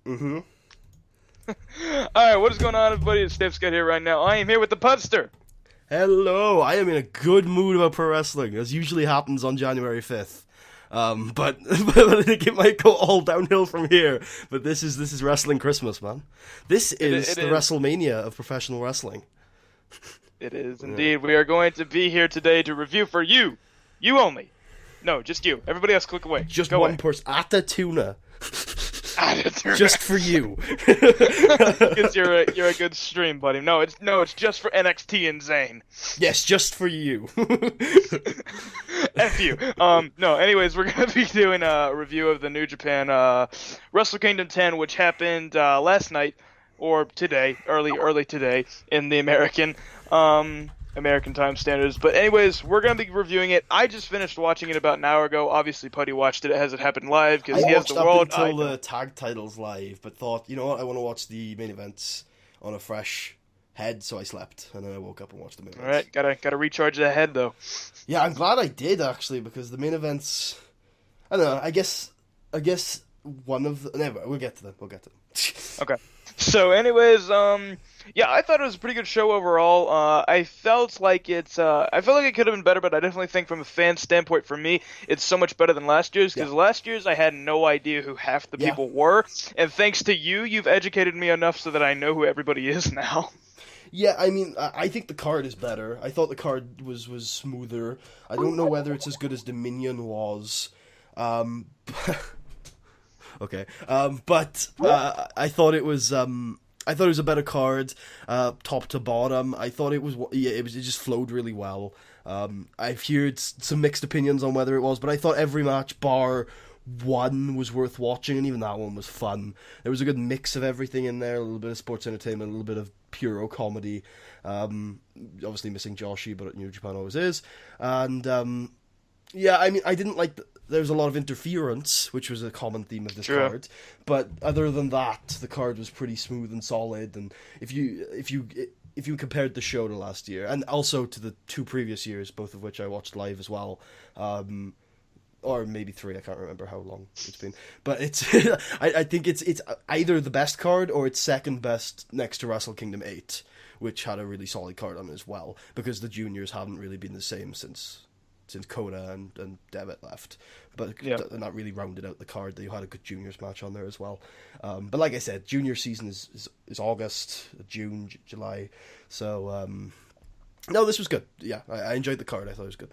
Mm-hmm. Alright, what is going on, everybody? It's Dave Scott here right now. I am here with the Pudster. Hello, I am in a good mood about pro wrestling, as usually happens on January 5th. But I think it might go all downhill from here. But this is Wrestling Christmas, man. This is the WrestleMania of professional wrestling. It is indeed. We are going to be here today to review for you. You only. No, just you. Everybody else, click away. Just Go one away. person. At the tuna. Just for you. Because you're a good stream, buddy. No, it's just for NXT and Zayn. Yes, just for you. F you. No, anyways, we're going to be doing a review of the New Japan Wrestle Kingdom 10, which happened last night, or today, early today, in the American time standards. But anyways, we're going to be reviewing it. I just finished watching it about an hour ago. Obviously, Putty watched it as it happened live, because he has the world. I watched up until the tag titles live, but thought, you know what, I want to watch the main events on a fresh head, so I slept, and then I woke up and watched the main events. Alright, gotta recharge that head, though. Yeah, I'm glad I did, actually, because the main events, I don't know, I guess one of the, never, we'll get to them. Okay. So, anyways, yeah, I thought it was a pretty good show overall. I felt like it could have been better, but I definitely think from a fan standpoint, for me, it's so much better than last year's, because last year's I had no idea who half the people were, and thanks to you, you've educated me enough so that I know who everybody is now. Yeah, I mean, I think the card is better. I thought the card was smoother. I don't know whether it's as good as Dominion was. Okay. But I thought it was a better card, top to bottom. I thought it just flowed really well. I've heard some mixed opinions on whether it was, but I thought every match bar one was worth watching, and even that one was fun. There was a good mix of everything in there, a little bit of sports entertainment, a little bit of puro comedy. Obviously missing Joshi, but New Japan always is. And yeah, I mean, I didn't like there was a lot of interference, which was a common theme of this card. But other than that, the card was pretty smooth and solid. And if you compared the show to last year, and also to the two previous years, both of which I watched live as well, or maybe three, I can't remember how long it's been. But it's I think it's either the best card or it's second best next to Wrestle Kingdom 8, which had a really solid card on it as well, because the juniors haven't really been the same since Coda and Devitt left. But and that really rounded out the card. They had a good juniors match on there as well. But like I said, junior season is August, June, July. So no, this was good. Yeah, I enjoyed the card. I thought it was good.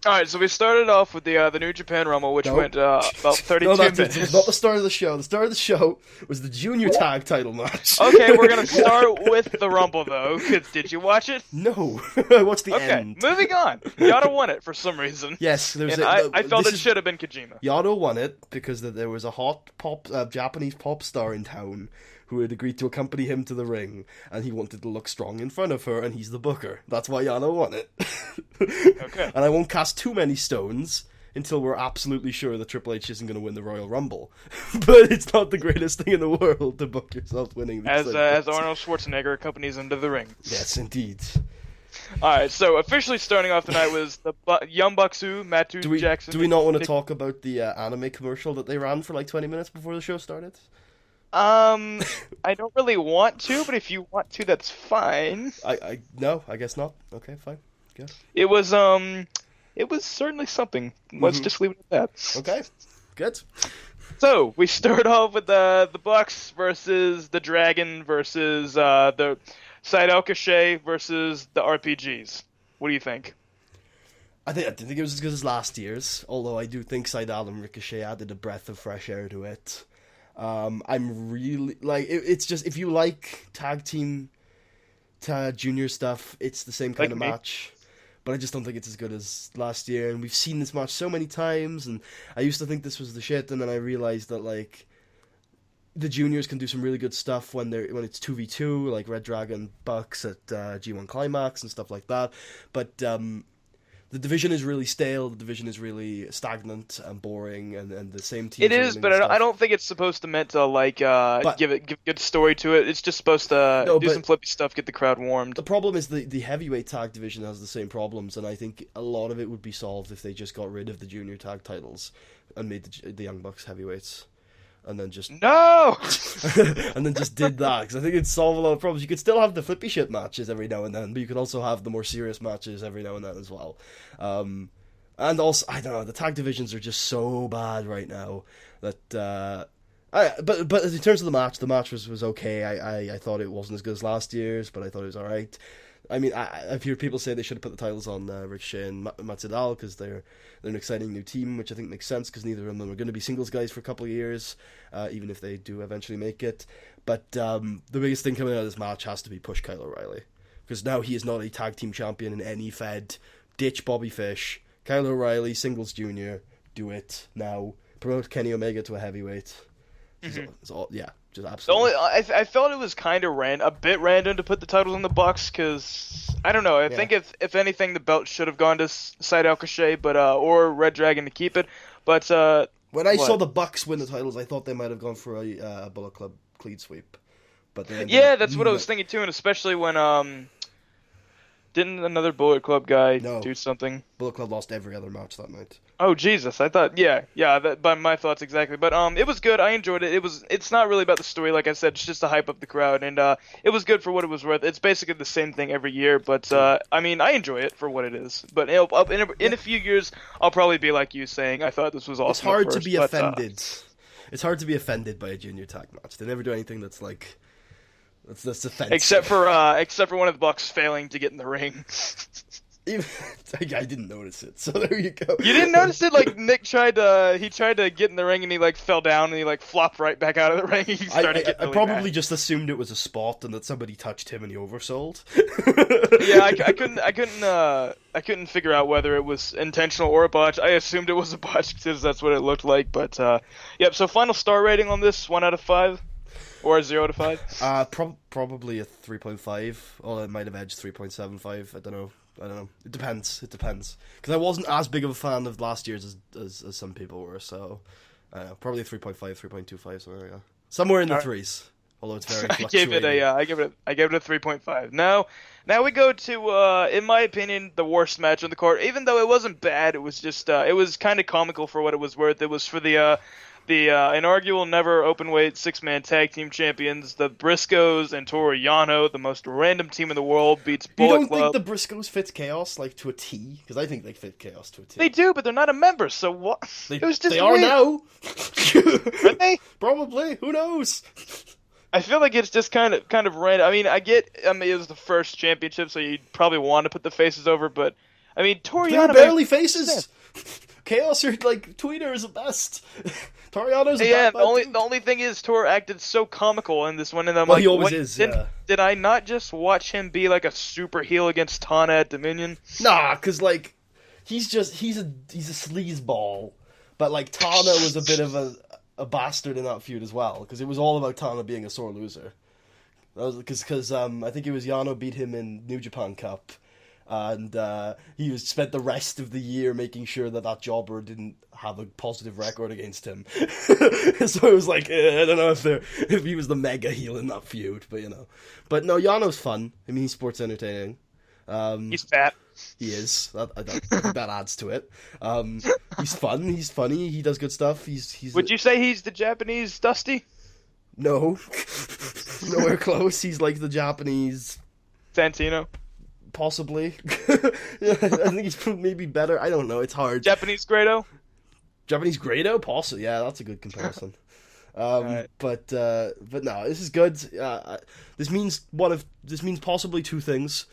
Alright, so we started off with the New Japan Rumble, which went about 32 minutes. It's not the start of the show. The start of the show was the junior tag title match. Okay, we're going to start with the Rumble, though. Did you watch it? No. I watched the end. Okay, moving on. Yada won it for some reason. Yes. I felt it should have been Kojima. Yada won it because there was a hot Japanese pop star in town who had agreed to accompany him to the ring, and he wanted to look strong in front of her, and he's the booker. That's why Yano won it. Okay. And I won't cast too many stones until we're absolutely sure that Triple H isn't going to win the Royal Rumble. But it's not the greatest thing in the world to book yourself winning. As Arnold Schwarzenegger accompanies him to the ring. Yes, indeed. Alright, so officially starting off tonight was the Young Bucks, Matthew Jackson. Do we not want to talk about the anime commercial that they ran for like 20 minutes before the show started? I don't really want to, but if you want to, that's fine. No, I guess not. Okay, fine. Good. It was certainly something. Let's just leave it at that. Okay, good. So we start off with the Bucks versus the Dragon versus the Seidel Cachet versus the RPGs. What do you think? I didn't think it was as good as last year's, although I do think Seidel and Ricochet added a breath of fresh air to it. I'm really it's just, if you like tag team to junior stuff, it's the same kind of match, but I just don't think it's as good as last year. And we've seen this match so many times, and I used to think this was the shit, and then I realized that like the juniors can do some really good stuff when it's 2v2, like Red Dragon Bucks at G1 Climax and stuff like that. But the division is really stale, the division is really stagnant and boring, and the same team. It is, but I don't think it's supposed to meant to give a good story to it. It's just supposed to do some flippy stuff, get the crowd warmed. The problem is the heavyweight tag division has the same problems, and I think a lot of it would be solved if they just got rid of the junior tag titles and made the Young Bucks heavyweights. and then just No! and then just did that, because I think it'd solve a lot of problems. You could still have the flippy shit matches every now and then, but you could also have the more serious matches every now and then as well. And also, I don't know, the tag divisions are just so bad right now that but in terms of the match was okay. I thought it wasn't as good as last year's, but I thought it was alright. I mean, I've heard people say they should have put the titles on Ricochet and Matsuda because they're an exciting new team, which I think makes sense because neither of them are going to be singles guys for a couple of years, even if they do eventually make it. But the biggest thing coming out of this match has to be push Kyle O'Reilly, because now he is not a tag team champion in any fed. Ditch Bobby Fish, Kyle O'Reilly, singles junior, do it now. Promote Kenny Omega to a heavyweight. It's all, yeah. Just absolutely. I felt it was kind of a bit random to put the titles on the Bucks, because I don't know. I think if anything, the belt should have gone to Saito Ricochet, but or Red Dragon to keep it. But when I saw the Bucks win the titles, I thought they might have gone for a Bullet Club clean sweep. But that's what I was thinking too, and especially when didn't another Bullet Club guy do something? Bullet Club lost every other match that night. Oh Jesus! I thought, that by my thoughts exactly. But it was good. I enjoyed it. It's not really about the story, like I said. It's just to hype up the crowd, and it was good for what it was worth. It's basically the same thing every year, but I mean, I enjoy it for what it is. But in a few years, I'll probably be like you, saying I thought this was awesome. It's hard to be offended. It's hard to be offended by a junior tag match. They never do anything that's like that's offensive. Except for one of the Bucks failing to get in the ring. I didn't notice it, so there you go. You didn't notice it? Like, Nick tried to get in the ring, and he, like, fell down, and he, like, flopped right back out of the ring. He started getting really probably mad. Just assumed it was a spot, and that somebody touched him, and he oversold. Yeah, I couldn't figure out whether it was intentional or a botch. I assumed it was a botch, because that's what it looked like, but, yep, so final star rating on this, 1 out of 5? Or a 0 out of 5? Probably a 3.5, or it might have edged 3.75, I don't know. It depends. Because I wasn't as big of a fan of last year's as some people were, so probably a 3.5, 3.25, somewhere like that. Somewhere in the threes. Although it's very fluctuating. I gave it a 3.5. Now we go to in my opinion, the worst match on the card. Even though it wasn't bad, it was just it was kind of comical for what it was worth. It was for the inaugural never openweight 6-man tag team champions, the Briscoes and Toru Yano, the most random team in the world, beats Bullet Club. You don't think the Briscoes fit Chaos like to a T? Because I think they fit Chaos to a T. They do, but they're not a member, so what? It was just they weird. are now. Are they? Probably. Who knows? I feel like it's just kind of random. I mean, it was the first championship, so you'd probably want to put the faces over, but I mean, Toru Yano. They're barely faces. Chaos are like tweener is the best. Toriano's a the only thing is Tor acted so comical in this one, and I'm he always is. Did I not just watch him be like a super heel against Tana at Dominion? Nah, because like he's a sleazeball, but like Tana was a bit of a bastard in that feud as well, because it was all about Tana being a sore loser. That was because I think it was Yano beat him in New Japan Cup. And he spent the rest of the year making sure that jobber didn't have a positive record against him. So it was like, I don't know if he was the mega heel in that feud, but you know. But no, Yano's fun. I mean, he's sports entertaining. He's fat. He is. I think that adds to it. He's fun. He's funny. He does good stuff. He's. Would you say he's the Japanese Dusty? No, nowhere close. He's like the Japanese Santino. Possibly. Yeah, I think he's maybe better. I don't know. It's hard. Japanese Grado? Japanese Grado? Possibly. Yeah, that's a good comparison. Right. But no, this is good. This means possibly two things,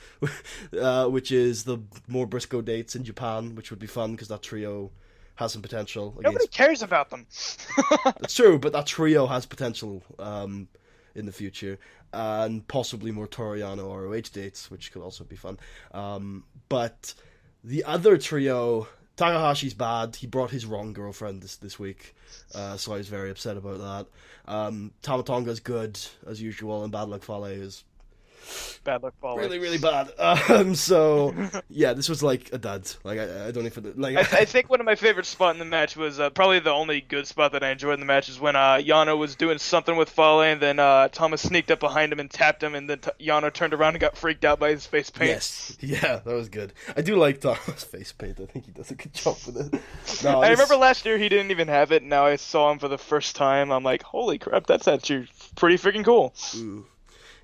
which is the more Briscoe dates in Japan, which would be fun because that trio has some potential. Nobody cares about them. That's true, but that trio has potential in the future. And possibly more Toru Yano ROH dates, which could also be fun. But the other trio, Takahashi's bad. He brought his wrong girlfriend this week, so I was very upset about that. Tama Tonga's good, as usual, and Bad Luck Fale is bad luck, Paulie. Really, really bad. So yeah, this was like a dud. Like I don't even like. I think one of my favorite spots in the match was probably the only good spot that I enjoyed in the match is when Yano was doing something with Fale, and then Thomas sneaked up behind him and tapped him, and then Yano turned around and got freaked out by his face paint. Yes, yeah, that was good. I do like Thomas' face paint. I think he does a good job with it. No, I remember last year he didn't even have it, and now I saw him for the first time. I'm like, holy crap, that's actually pretty freaking cool.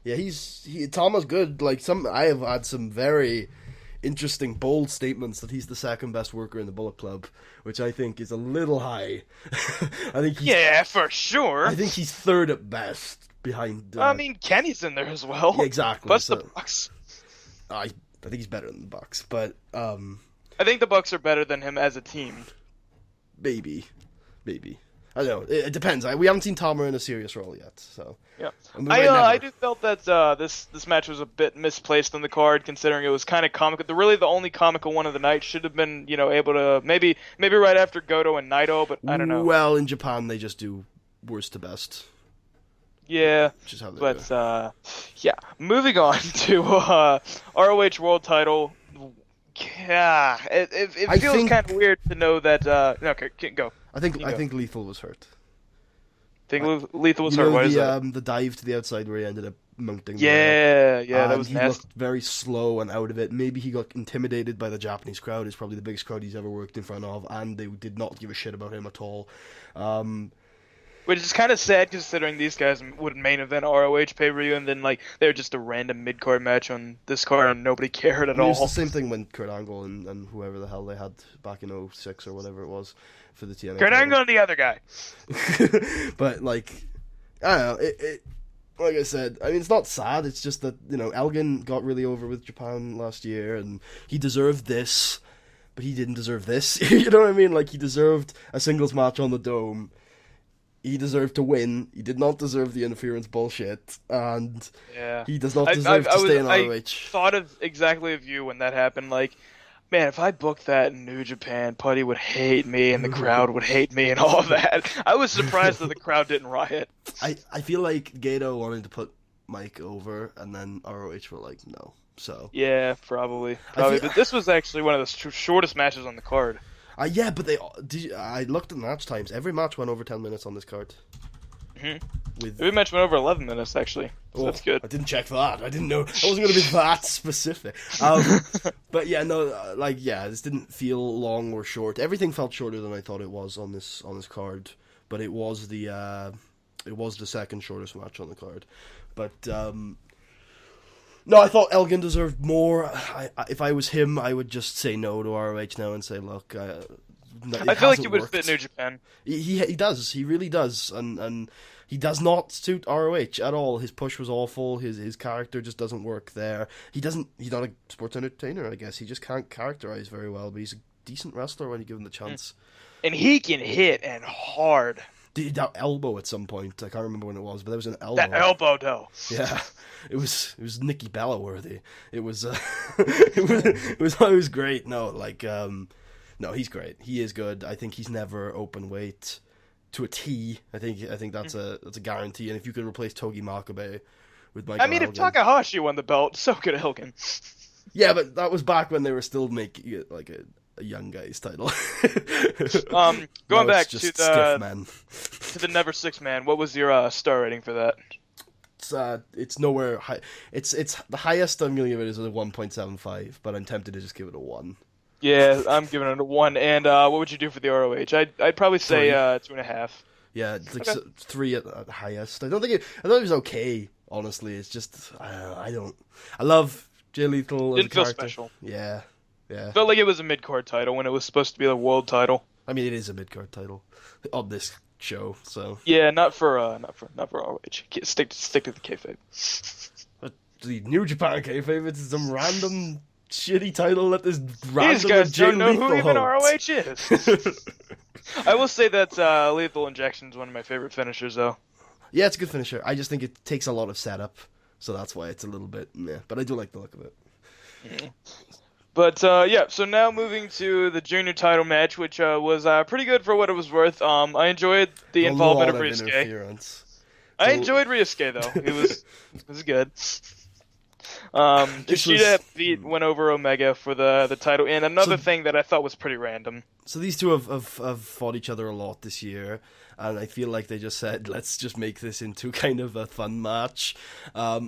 Yeah, Thomas good. Like I have had some very interesting, bold statements that he's the second best worker in the Bullet Club, which I think is a little high. Yeah, for sure. I think he's third at best behind. I mean, Kenny's in there as well. Yeah, exactly. Plus the Bucks. I think he's better than the Bucks, but I think the Bucks are better than him as a team. Maybe. I don't know. It depends. We haven't seen Tomer in a serious role yet, so yeah. I do felt that this match was a bit misplaced on the card, considering it was kind of comical. The only comical one of the night should have been, able to maybe right after Goto and Naito, but I don't know. Well, in Japan they just do worst to best. Yeah, which is how they do. Yeah. Moving on to ROH World Title. Yeah, it feels kind of weird to know that. Okay, go. I think Lethal was hurt. Lethal was hurt. Why is that? The dive to the outside where he ended up mounting. Yeah, that was nasty. He looked very slow and out of it. Maybe he got intimidated by the Japanese crowd. It's probably the biggest crowd he's ever worked in front of, and they did not give a shit about him at all. Which is kind of sad, considering these guys would main event ROH pay-per-view, and then they were just a random mid-card match on this card, and nobody cared at all. It was the same thing when Kurt Angle and whoever the hell they had back in 06 or whatever it was for the TNA. Kurt Angle and the other guy. But I don't know. It like I said, I mean, it's not sad. It's just that Elgin got really over with Japan last year, and he deserved this, but he didn't deserve this. You know what I mean? Like, he deserved a singles match on the Dome. He deserved to win. He did not deserve the interference bullshit, and he does not deserve to stay in ROH. I thought exactly of you when that happened. Like, man, if I booked that in New Japan, Putty would hate me, and the crowd would hate me, and all of that. I was surprised that the crowd didn't riot. I feel like Gato wanted to put Mike over, and then ROH were like, no. So yeah, probably. But this was actually one of the shortest matches on the card. Yeah, but I looked at match times. Every match went over 10 minutes on this card. Mm-hmm. Every match went over 11 minutes, actually. So that's good. I didn't check that. I didn't know. I wasn't going to be that specific. But yeah, no, this didn't feel long or short. Everything felt shorter than I thought it was on this card. But it was the second shortest match on the card. But no, I thought Elgin deserved more. If I was him, I would just say no to ROH now and say, look, I feel like he would fit New Japan. He does. He really does. And he does not suit ROH at all. His push was awful. His character just doesn't work there. He's not a sports entertainer, I guess. He just can't characterize very well, but he's a decent wrestler when you give him the chance. And he can hit, and hard. That elbow at some point, I can't remember when it was, but there was an elbow. That elbow, though. Yeah, it was Nikki Bella worthy. It was it was great. No, he's great. He is good. I think he's never open weight to a T. I think that's a guarantee. And if you could replace Togi Makabe with Michael Elgin, if Takahashi won the belt, so could Elgin. Yeah, but that was back when they were still making it like a young guy's title. Going back to the Never Six Man, what was your star rating for that? It's nowhere high. It's the highest I'm gonna give it is a 1.75, but I'm tempted to just give it a 1. Yeah, I'm giving it a 1. And what would you do for the ROH? I'd probably say 2.5. Yeah, it's like 3 at the highest. I thought it was okay. Honestly, it's just I love Jay Lethal. Didn't feel special. Yeah. Felt like it was a mid-card title when it was supposed to be the world title. I mean, it is a mid-card title on this show, so. Yeah, not for ROH. Stick to the kayfabe. But the New Japan kayfabe, it's some random shitty title that this random These guys Jay don't know Lethal who even holds. ROH is. I will say that Lethal Injection is one of my favorite finishers, though. Yeah, it's a good finisher. I just think it takes a lot of setup, so that's why it's a little bit meh. But I do like the look of it. Mm-hmm. But, so now moving to the junior title match, which was pretty good for what it was worth. I enjoyed the involvement of Ryusuke. I enjoyed Ryusuke, though. It was good. This Kushida went over Omega for the title, and another thing that I thought was pretty random. So these two have fought each other a lot this year, and I feel like they just said, let's just make this into kind of a fun match,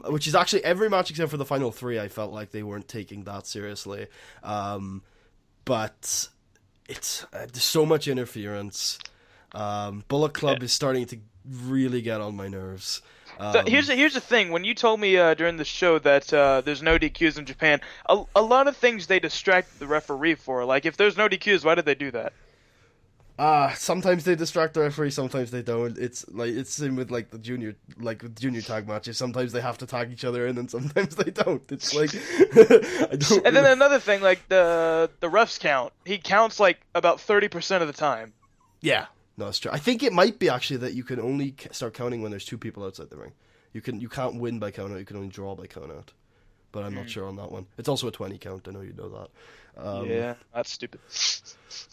which is actually every match except for the final three. I felt like they weren't taking that seriously, but it's there's so much interference. Bullet Club is starting to really get on my nerves. So here's the thing. When you told me during the show that there's no DQs in Japan, a lot of things they distract the referee for. Like, if there's no DQs, why did they do that? Sometimes they distract the referee, sometimes they don't. It's same with like junior tag matches. Sometimes they have to tag each other in, and sometimes they don't. It's like I don't. And then another thing, like the refs count. He counts like about 30% of the time. Yeah. No, it's true. I think it might be actually that you can only start counting when there's two people outside the ring. You can't win by count out. You can only draw by count out. But I'm not sure on that one. It's also a 20 count. I know you know that. Yeah, that's stupid.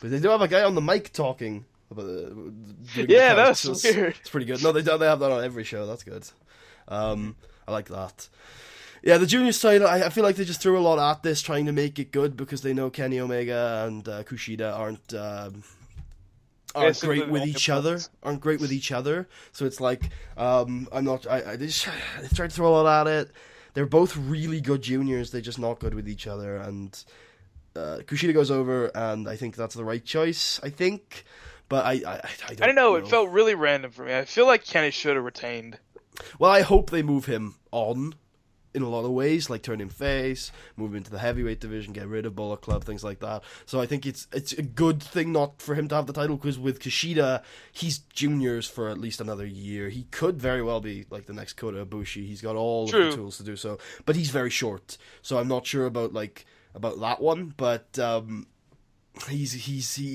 But they do have a guy on the mic talking about yeah, that's weird. It's pretty good. No, they have that on every show. That's good. I like that. Yeah, the juniors title, I feel like they just threw a lot at this, trying to make it good because they know Kenny Omega and Kushida aren't great with each other. So it's like, they tried to throw a lot at it. They're both really good juniors. They're just not good with each other. And Kushida goes over, and I think that's the right choice. I think, but I don't know. It felt really random for me. I feel like Kenny should have retained. Well, I hope they move him on in a lot of ways, like turn him face, move him into the heavyweight division, get rid of Bullet Club, things like that. So I think it's a good thing not for him to have the title, because with Kushida, he's juniors for at least another year. He could very well be like the next Kota Ibushi. He's got all of the tools to do so, but he's very short. So I'm not sure about that one, but he's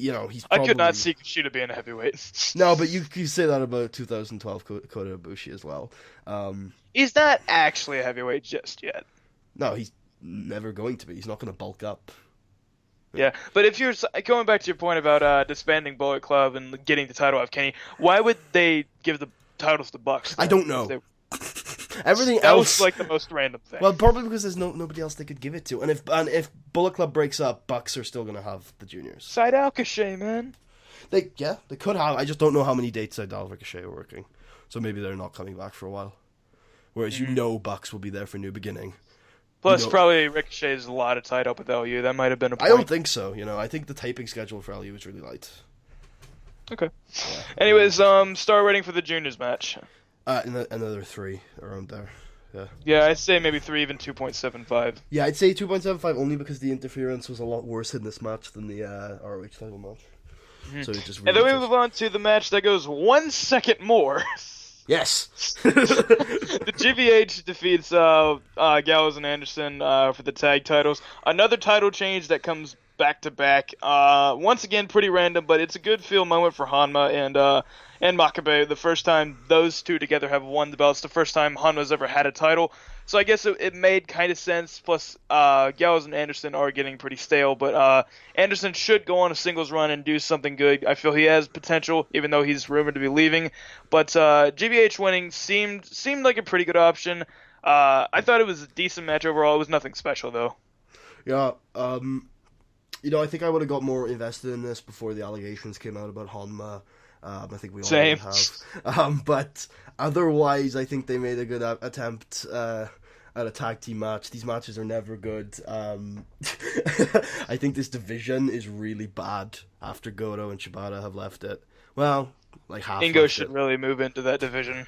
probably... I could not see Kushida being a heavyweight. No, but you say that about 2012 Kota Ibushi as well. He's not actually a heavyweight just yet. No, he's never going to be. He's not going to bulk up. Yeah, but if you're going back to your point about disbanding Bullet Club and getting the title off Kenny, why would they give the titles to Bucks? I don't know. Everything that else was like the most random thing. Well, probably because there's nobody else they could give it to, and if Bullet Club breaks up, Bucks are still going to have the juniors. Side Ricochet, man. They could have. I just don't know how many dates Side Ricochet are working, so maybe they're not coming back for a while. Whereas Bucks will be there for New Beginning. Plus, probably Ricochet's a lot of tied up with LU. That might have been a point. I don't think so. I think the taping schedule for LU is really light. Okay. Yeah. Anyways, start waiting for the juniors match. Another 3 around there. Yeah. Yeah, I'd say maybe 3, even 2.75. Yeah, I'd say 2.75 only because the interference was a lot worse in this match than the ROH title match. Mm-hmm. So it just and then we move on to the match that goes 1 second more. Yes. The GBH defeats Gallows and Anderson for the tag titles. Another title change that comes back to back. Once again, pretty random, but it's a good feel moment for Hanma and Makabe. The first time those two together have won the belts. The first time Hanma's ever had a title. So I guess it made kind of sense. Plus, Gallows and Anderson are getting pretty stale, but Anderson should go on a singles run and do something good. I feel he has potential, even though he's rumored to be leaving. But GBH winning seemed like a pretty good option. I thought it was a decent match overall. It was nothing special, though. Yeah, I think I would have got more invested in this before the allegations came out about Hanma. I think we all would have. But otherwise, I think they made a good attempt at a tag team match. These matches are never good. I think this division is really bad after Goto and Shibata have left it. Well, like half. Ingo should really move into that division.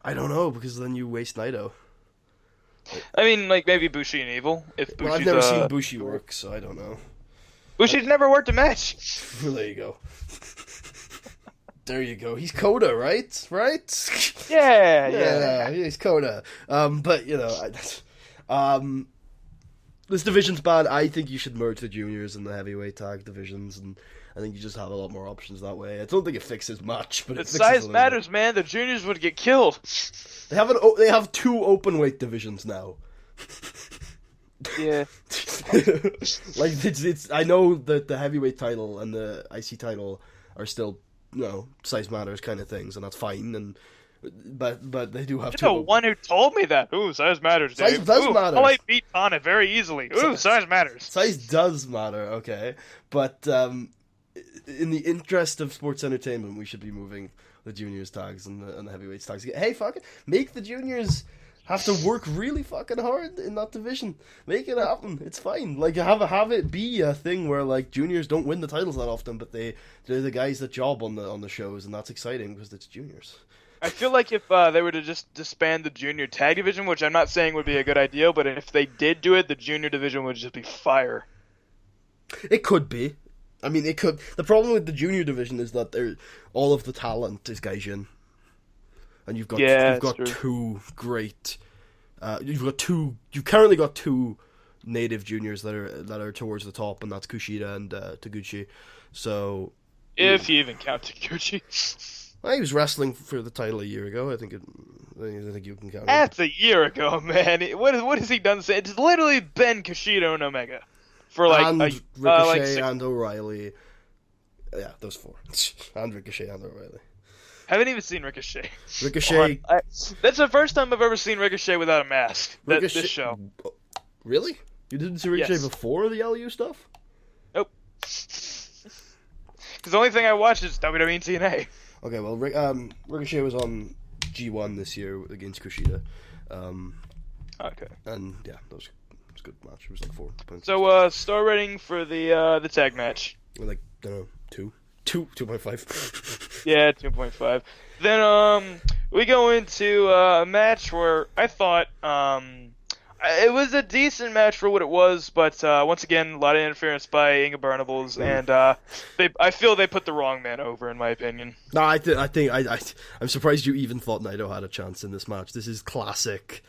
I don't know, because then you waste Naito. I mean, like maybe Bushi and Evil. Well, I've never seen Bushi work, so I don't know. Bushi's never worked a match. Well, there you go. There you go. He's Coda, right? Right? Yeah. He's Coda. But this division's bad. I think you should merge the juniors and the heavyweight tag divisions, and I think you just have a lot more options that way. I don't think it fixes much, but size matters, man. The juniors would get killed. They have 2 openweight divisions now. Yeah. Like it's. I know that the heavyweight title and the IC title are still, size matters kind of things, and that's fine. And but they do have You're two. the one who told me that. Ooh, size matters, Dave. Size does Ooh, matter. Oh, I beat Tana very easily. Ooh, size matters. Size does matter, okay, but in the interest of sports entertainment, we should be moving the juniors tags and the heavyweights tags. Hey, fuck it, make the juniors have to work really fucking hard in that division. Make it happen. It's fine. Like, have it be a thing where, like, juniors don't win the titles that often, but they're the guys that job on the shows, and that's exciting because it's juniors. I feel like if they were to just disband the junior tag division, which I'm not saying would be a good idea, but if they did do it, the junior division would just be fire. It could be. I mean, it could. The problem with the junior division is that all of the talent is Gaijin. And you've got two great. You've currently got two native juniors that are towards the top, and that's Kushida and Taguchi. So, if you even count Taguchi, he was wrestling for the title a year ago. I think you can count. That's a year ago, man. What has he done since? It's literally been Kushida and Omega for and Ricochet and O'Reilly. Yeah, those four. And Ricochet and O'Reilly. Haven't even seen Ricochet. That's the first time I've ever seen Ricochet without a mask. This show. Really? You didn't see Ricochet before the LU stuff? Nope. Because the only thing I watched is WWE and TNA. Okay, well, Ricochet was on G1 this year against Kushida. Okay. And yeah, that was a good match. It was like 4 points. So, star rating for the tag match. Like, I don't know, 2.5. Yeah, 2.5. Then we go into a match where I thought it was a decent match for what it was, but once again, a lot of interference by Inga Burnables, and I feel they put the wrong man over, in my opinion. No, I'm surprised you even thought Naito had a chance in this match. This is classic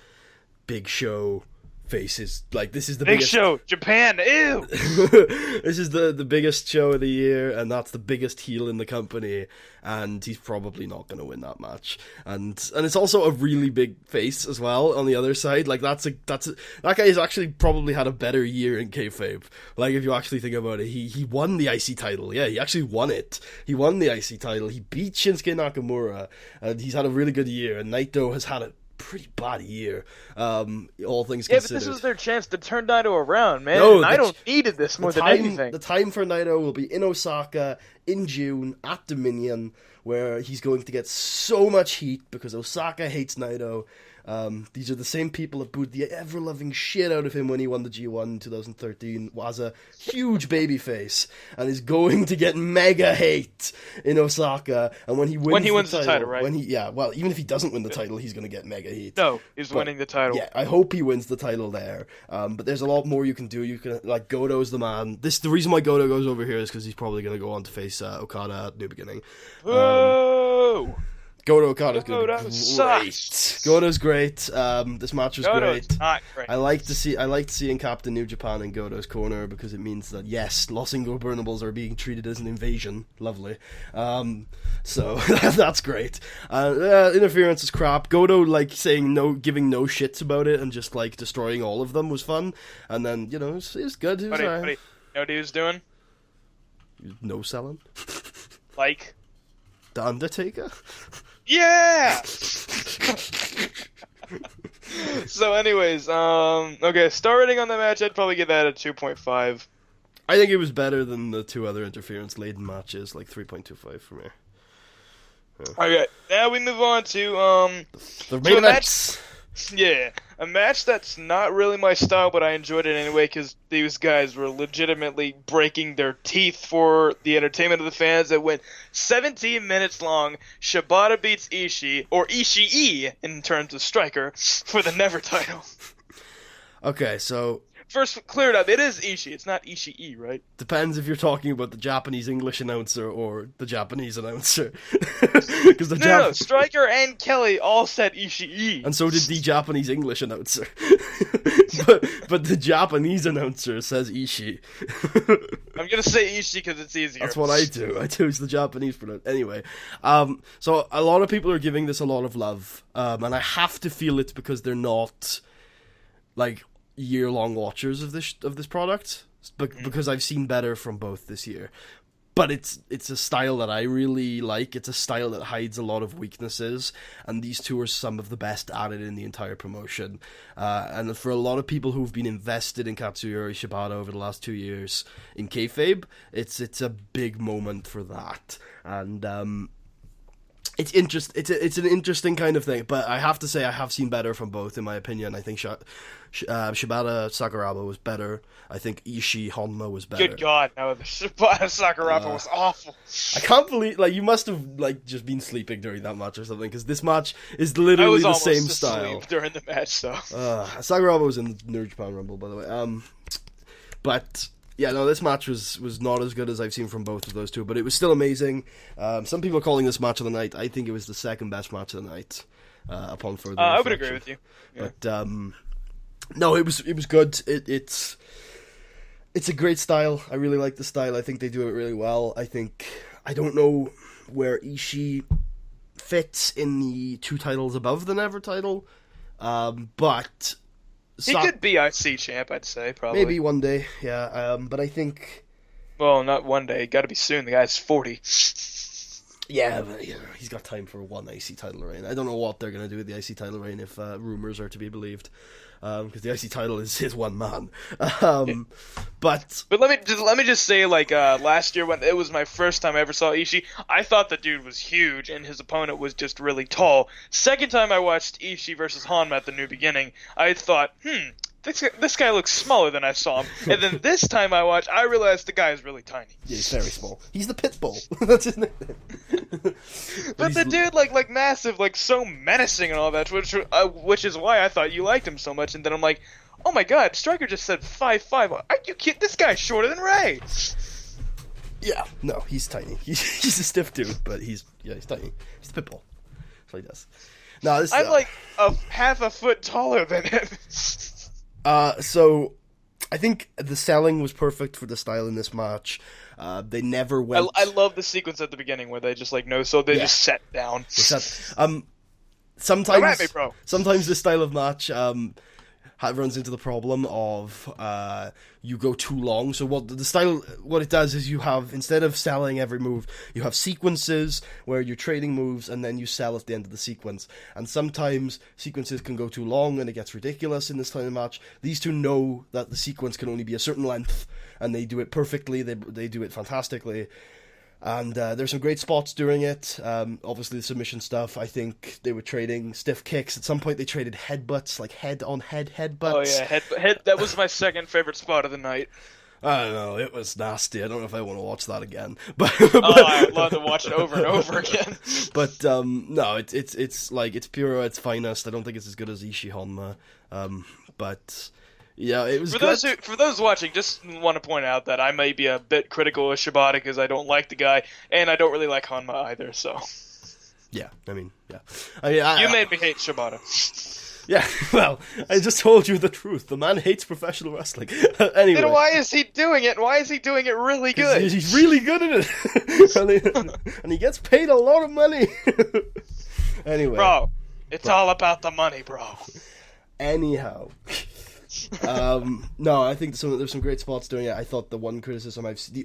Big Show faces. Like, this is the Big biggest Show, Japan, ew! This is the biggest show of the year, and that's the biggest heel in the company, and he's probably not going to win that match. And it's also a really big face as well on the other side. Like, that guy has actually probably had a better year in kayfabe. Like, if you actually think about it, he won the IC title. Yeah, he actually won it. He won the IC title. He beat Shinsuke Nakamura, and he's had a really good year. And Naito has had a pretty bad year, all things considered. Yeah, but this was their chance to turn Naito around, man. No, Naito needed this more than anything. The time for Naito will be in Osaka in June at Dominion, where he's going to get so much heat because Osaka hates Naito. These are the same people that booed the ever-loving shit out of him when he won the G1 in 2013, was a huge babyface, and is going to get mega hate in Osaka. And when he wins the title, right? Even if he doesn't win the title, he's going to get mega heat. No, he's winning the title. Yeah, I hope he wins the title there. But there's a lot more you can do. You can, like, Goto's the man. The reason why Goto goes over here is because he's probably going to go on to face Okada at New Beginning. Whoa! Goto Okada's good. Sucks. Goto's great. This match was Goto's great. not great. I liked seeing Captain New Japan in Goto's corner because it means that yes, Los Ingo Burnables are being treated as an invasion. Lovely. So that's great. Interference is crap. Goto, like, saying no, giving no shits about it and just, like, destroying all of them was fun. And then, you know, it was good. It was Buddy, you know what he was doing? No selling. Like The Undertaker. Yeah. So, anyways, okay, star rating on the match, I'd probably give that a 2.5. I think it was better than the two other interference-laden matches, like 3.25 for me. Yeah. Okay, now we move on to the main events. Yeah, a match that's not really my style, but I enjoyed it anyway because these guys were legitimately breaking their teeth for the entertainment of the fans. It went 17 minutes long. Shibata beats Ishii, or Ishii in terms of striker, for the Never title. Okay, so first, clear it up. It is Ishii. It's not Ishii, right? Depends if you're talking about the Japanese English announcer or the Japanese announcer. Because no, Stryker and Kelly all said Ishii. And so did the Japanese English announcer. but the Japanese announcer says Ishii. I'm gonna say Ishii because it's easier. That's what I do. I choose the Japanese pronoun. Anyway, so a lot of people are giving this a lot of love, and I have to feel it's because they're not, like, year-long watchers of this product, because I've seen better from both this year. but it's a style that I really like. It's a style that hides a lot of weaknesses, and these two are some of the best at it in the entire promotion. And for a lot of people who've been invested in Katsuyori Shibata over the last 2 years in kayfabe, it's a big moment for that. And it's an interesting kind of thing, but I have to say I have seen better from both, in my opinion. I think Shibata Sakuraba was better. I think Ishii Honma was better. Good God, no, the Shibata Sakuraba was awful. I can't believe, you must have, just been sleeping during that match or something, because this match is literally the same style. During the match, though. Sakuraba was in the New Japan Rumble, by the way. But yeah, no, this match was not as good as I've seen from both of those two, but it was still amazing. Some people are calling this match of the night. I think it was the second best match of the night, upon further reflection. I would agree with you. Yeah. But no, it was good. It's a great style. I really like the style. I think they do it really well. I don't know where Ishii fits in the two titles above the Never title, but he could be IC champ, I'd say, probably. Maybe one day, yeah. But I think... Well, not one day. Got to be soon. The guy's 40. Yeah, but he's got time for one IC title reign. I don't know what they're going to do with the IC title reign if rumors are to be believed. Because the IC title is his one man. But let me just say, last year when it was my first time I ever saw Ishii, I thought the dude was huge and his opponent was just really tall. Second time I watched Ishii versus Hanma at the New Beginning, I thought, this guy looks smaller than I saw him. And then this time I watched, I realized the guy is really tiny. Yeah, he's very small. He's the pit bull. That's his nickname. But the dude, like massive, so menacing and all that, which is why I thought you liked him so much. And then I'm like, oh my god, Stryker just said 5'5". Are you kidding? This guy's shorter than Ray. Yeah, no, he's tiny. He's a stiff dude, but he's tiny. He's the pit bull. That's what he does. No, I'm like half a foot taller than him. So I think the selling was perfect for the style in this match. They never went... I love the sequence at the beginning where they just just sat down. Sometimes, at me, bro. Sometimes this style of match runs into the problem of you go too long. So what it does is you have, instead of selling every move, you have sequences where you're trading moves and then you sell at the end of the sequence. And sometimes sequences can go too long and it gets ridiculous in this kind of match. These two know that the sequence can only be a certain length and they do it perfectly. They do it fantastically. And there's some great spots during it. Obviously, the submission stuff, I think they were trading stiff kicks. At some point, they traded headbutts, like head-on-head headbutts. Oh, yeah, head. That was my second favorite spot of the night. I don't know, it was nasty. I don't know if I want to watch that again. I'd love to watch it over and over again. But, no, it's pure at its finest. I don't think it's as good as Ishii Honma. But... yeah, it was for those watching, just want to point out that I may be a bit critical of Shibata because I don't like the guy, and I don't really like Hanma either, so... Yeah, I mean, yeah. You made me hate Shibata. Yeah, well, I just told you the truth. The man hates professional wrestling. Anyway. Then why is he doing it? Why is he doing it really good? He's really good at it. and he gets paid a lot of money. Anyway. Bro, it's all about the money, bro. Anyhow... no, I think there's some great spots doing it. I thought the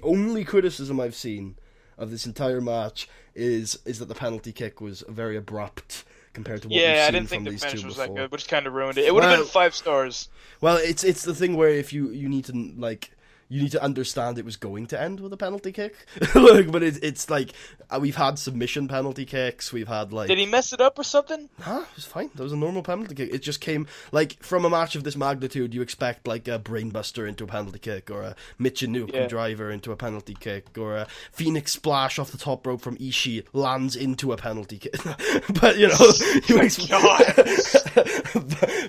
only criticism I've seen of this entire match is that the penalty kick was very abrupt compared to what we've seen I didn't think the finish was that good, which kind of ruined it. It would have been 5 stars. Well, it's the thing where if you need to you need to understand it was going to end with a penalty kick. But it's like, we've had submission penalty kicks, we've had Did he mess it up or something? Nah, it was fine. That was a normal penalty kick. It just came, from a match of this magnitude, you expect, a Brainbuster into a penalty kick, or a Michinoku driver into a penalty kick, or a Phoenix Splash off the top rope from Ishii lands into a penalty kick. But, you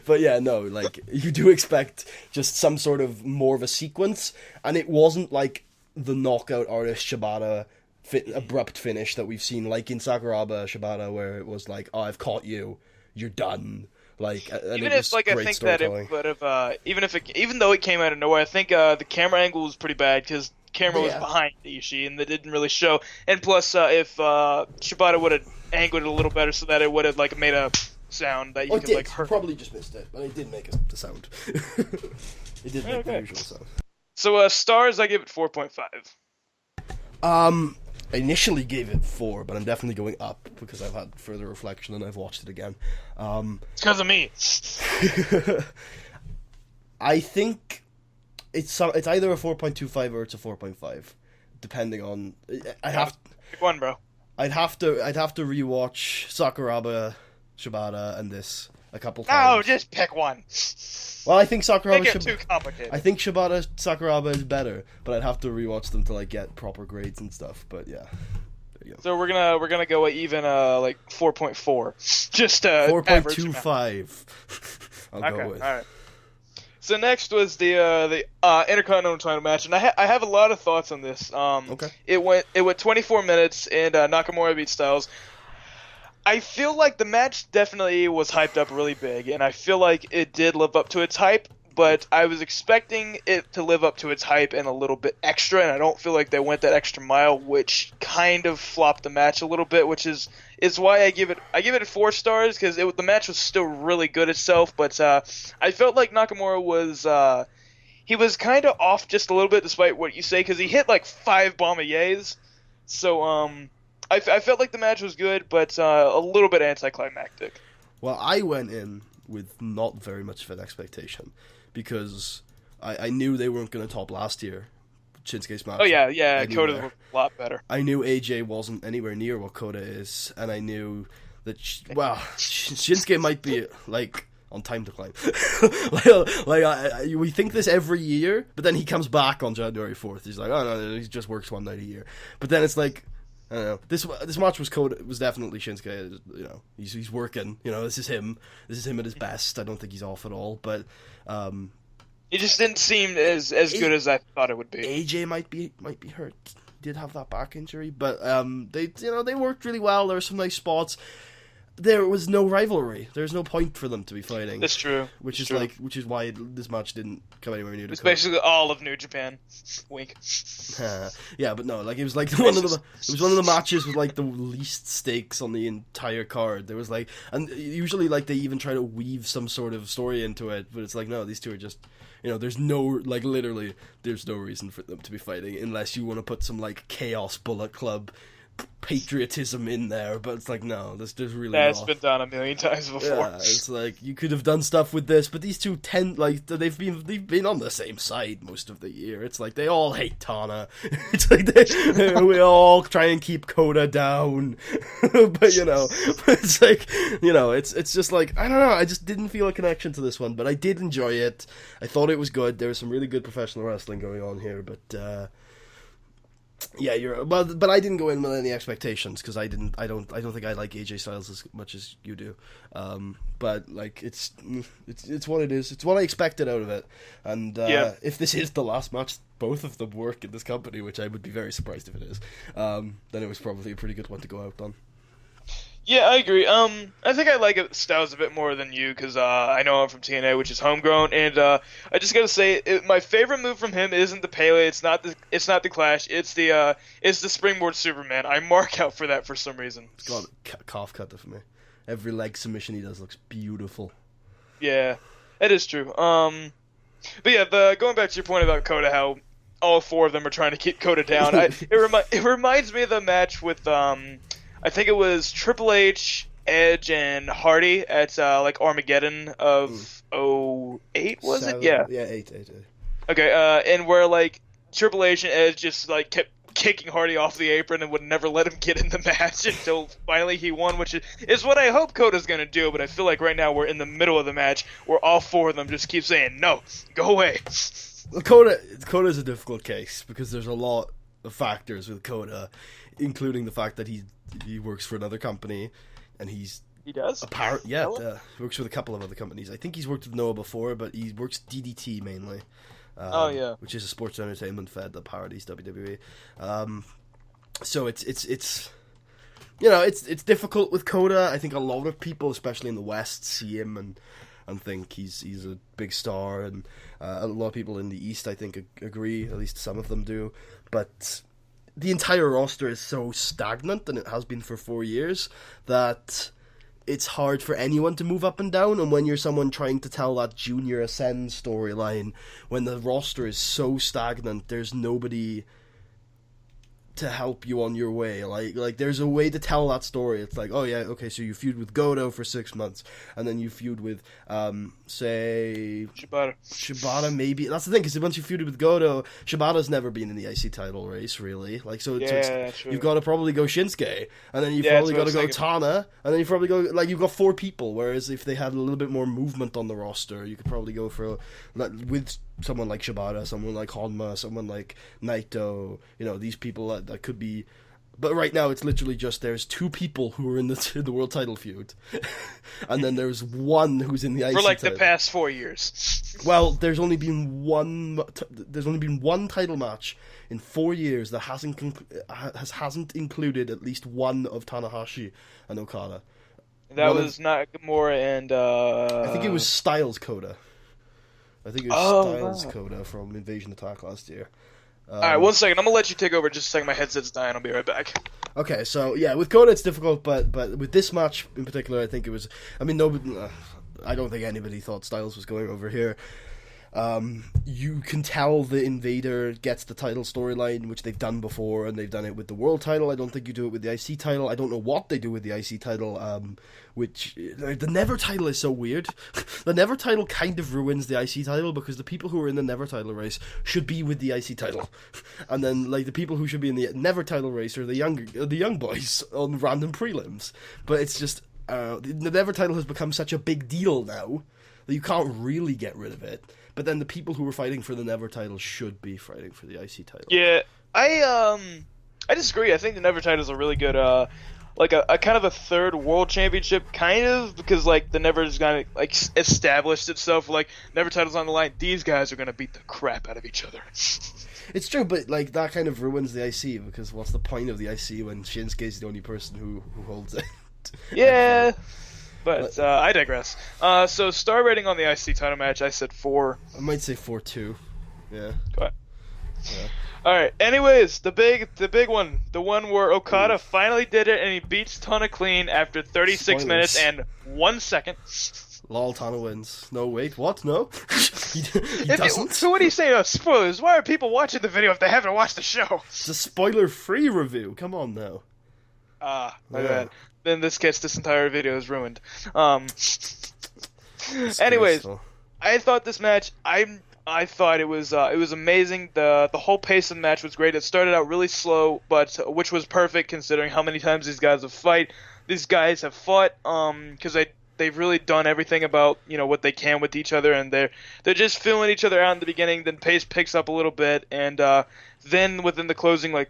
but yeah, no, you do expect just some sort of more of a sequence. And it wasn't like the knockout artist Shibata abrupt finish that we've seen, like in Sakuraba Shibata, where it was like, oh, I've caught you, you're done. Even if I think that it would have, even though it came out of nowhere, I think the camera angle was pretty bad because camera was behind Ishii and that didn't really show. And plus, if Shibata would have angled it a little better so that it would have made a sound that you could hear. Probably just missed it, but it did make a sound. It did make the usual sound. So, stars, I give it 4.5. I initially gave it 4, but I'm definitely going up because I've had further reflection and I've watched it again. It's because of me. I think it's either a 4.25 or it's a 4.5, depending on. Pick one, bro. I'd have to rewatch Sakuraba, Shibata, and this a couple times. No, just pick one. Well, I think Sakuraba. Make it too complicated. I think Shibata Sakuraba is better, but I'd have to rewatch them to like get proper grades and stuff. But yeah, there you go. So we're gonna go even like 4.4, just 4.25. I'll go with. All right. So next was the Intercontinental title match, and I have a lot of thoughts on this. Okay. It went 24 minutes, and Nakamura beat Styles. I feel like the match definitely was hyped up really big, and I feel like it did live up to its hype, but I was expecting it to live up to its hype and a little bit extra, and I don't feel like they went that extra mile, which kind of flopped the match a little bit, which is why I give it 4 stars, because the match was still really good itself, but I felt like Nakamura was he was kind of off just a little bit, despite what you say, because he hit like 5 Bombay-Yays, so I felt like the match was good, but a little bit anticlimactic. Well, I went in with not very much of an expectation, because I knew they weren't going to top last year, Shinsuke's match. Oh yeah, Kota's a lot better. I knew AJ wasn't anywhere near what Kota is, and I knew that, Shinsuke might be, like, on time decline. We think this every year, but then he comes back on January 4th. He's like, oh no, he just works one night a year. But then it's like, I don't know. This match was definitely Shinsuke. You know, he's working. You know, this is him at his best. I don't think he's off at all. But it just didn't seem as good as I thought it would be. AJ might be hurt. He did have that back injury, but they worked really well. There were some nice spots. There was no rivalry. There's no point for them to be fighting. That's true. Which is why this match didn't come anywhere near. It's basically all of New Japan. Wink. Yeah, but no, like it was like one of the matches with like the least stakes on the entire card. There was like, and usually like they even try to weave some sort of story into it, but it's like no, these two are just, there's no, like literally, there's no reason for them to be fighting unless you want to put some like Chaos Bullet Club patriotism in there, but it's like no, there's really that's been done a million times before. Yeah, it's like you could have done stuff with this, but these two they've been on the same side most of the year. It's like they all hate Tana. It's like we all try and keep Kota down, but it's like it's just like I don't know. I just didn't feel a connection to this one, but I did enjoy it. I thought it was good. There was some really good professional wrestling going on here, but. Yeah, but I didn't go in with any expectations because I don't think I like AJ Styles as much as you do. But like it's what it is. It's what I expected out of it. And if this is the last match both of them work in this company, which I would be very surprised if it is, then it was probably a pretty good one to go out on. Yeah, I agree. I think I like Styles a bit more than you because I know I'm from TNA, which is homegrown, and I just gotta say, my favorite move from him isn't the Pele. It's not the Clash. It's the Springboard Superman. I mark out for that for some reason. It's got a calf cutter for me. Every leg submission he does looks beautiful. Yeah, that is true. But yeah, going back to your point about Kota, how all 4 of them are trying to keep Kota down. It reminds me of the match with I think it was Triple H, Edge, and Hardy at like Armageddon of 08, was it? Yeah. Yeah, 8. Okay, and where like Triple H and Edge just like kept kicking Hardy off the apron and would never let him get in the match until finally he won, which is what I hope Kota's going to do, but I feel like right now we're in the middle of the match where all 4 of them just keep saying, no, go away. Well, Kota's a difficult case because there's a lot of factors with Kota, including the fact that he works for another company, and he does. He works with a couple of other companies. I think he's worked with Noah before, but he works DDT mainly. Which is a sports entertainment fed that parodies WWE. So it's difficult with Kota. I think a lot of people, especially in the West, see him and think he's a big star, and a lot of people in the East, I think, agree. At least some of them do, but the entire roster is so stagnant, and it has been for 4 years, that it's hard for anyone to move up and down. And when you're someone trying to tell that Junior Ascend storyline, when the roster is so stagnant, there's nobody to help you on your way. Like there's a way to tell that story. It's like, oh yeah, okay, so you feud with Goto for 6 months, and then you feud with, say... Shibata, maybe. That's the thing, because once you feuded with Goto, Shibata's never been in the IC title race, really. Like, so you've got to probably go Shinsuke, and then you've probably got to go Tana, and then you probably go... Like, you've got 4 people, whereas if they had a little bit more movement on the roster, you could probably go for... with someone like Shibata, someone like Honma, someone like Naito, these people that could be... But right now, it's literally just there's 2 people who are in the world title feud, and then there's one who's in the IC for like title. The past 4 years. Well, there's only been one title match in 4 years that hasn't included at least one of Tanahashi and Okada. That was Nakamura and I think it was Styles Coda. Coda from Invasion Attack last year. Alright, 1 second. I'm going to let you take over just a second. My headset's dying. I'll be right back. Okay, so, yeah, with Coda it's difficult, but with this match in particular, I think it was... I mean, I don't think anybody thought Styles was going over here. You can tell the Invader gets the title storyline, which they've done before, and they've done it with the world title. I don't think you do it with the IC title. I don't know what they do with the IC title, which... The Never title is so weird. The Never title kind of ruins the IC title, because the people who are in the Never title race should be with the IC title. And then, like, the people who should be in the Never title race are the young boys on random prelims. But it's just... the Never title has become such a big deal now that you can't really get rid of it. But then the people who were fighting for the Never title should be fighting for the IC title. Yeah, I disagree. I think the Never title is a really good, like a kind of a third world championship, kind of, because like the Never's kind of like established itself. Like Never title's on the line. These guys are gonna beat the crap out of each other. It's true, but like that kind of ruins the IC, because what's the point of the IC when Shinsuke's the only person who holds it? Yeah. But I digress. So star rating on the IC title match, I said 4. I might say 4.2. Yeah. Go ahead. Yeah. All right. Anyways, the big one, the one where Okada finally did it and he beats Tana clean after 36 minutes and 1 second. Lol, Tana wins. No, wait, what? No, he doesn't. So what are you saying about spoilers? Why are people watching the video if they haven't watched the show? It's a spoiler-free review. Come on now. My bad. In this case, this entire video is ruined. Anyways, I thought this match, I thought it was amazing. The whole pace of the match was great. It started out really slow, but which was perfect considering how many times these guys have fought. These guys have fought because they've really done everything about what they can with each other, and they're just feeling each other out in the beginning. Then pace picks up a little bit, and then within the closing like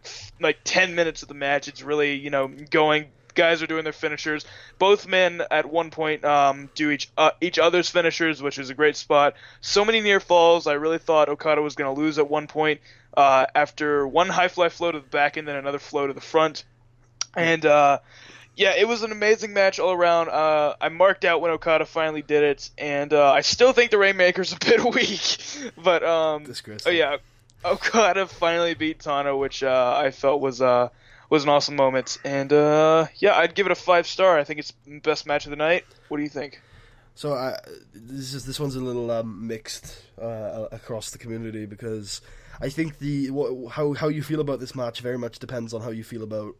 10 minutes of the match, it's really going. Guys are doing their finishers. Both men at one point do each other's finishers, which is a great spot. So many near falls. I really thought Okada was going to lose at one point after one high fly flow to the back and then another flow to the front. And yeah, it was an amazing match all around. I marked out when Okada finally did it, and I still think the Rainmaker's a bit weak. But disgraceful. Oh yeah, Okada finally beat Tana, which I felt was an awesome moment, and yeah, I'd give it a 5-star. I think it's the best match of the night. What do you think? So this one's a little mixed across the community, because I think how you feel about this match very much depends on how you feel about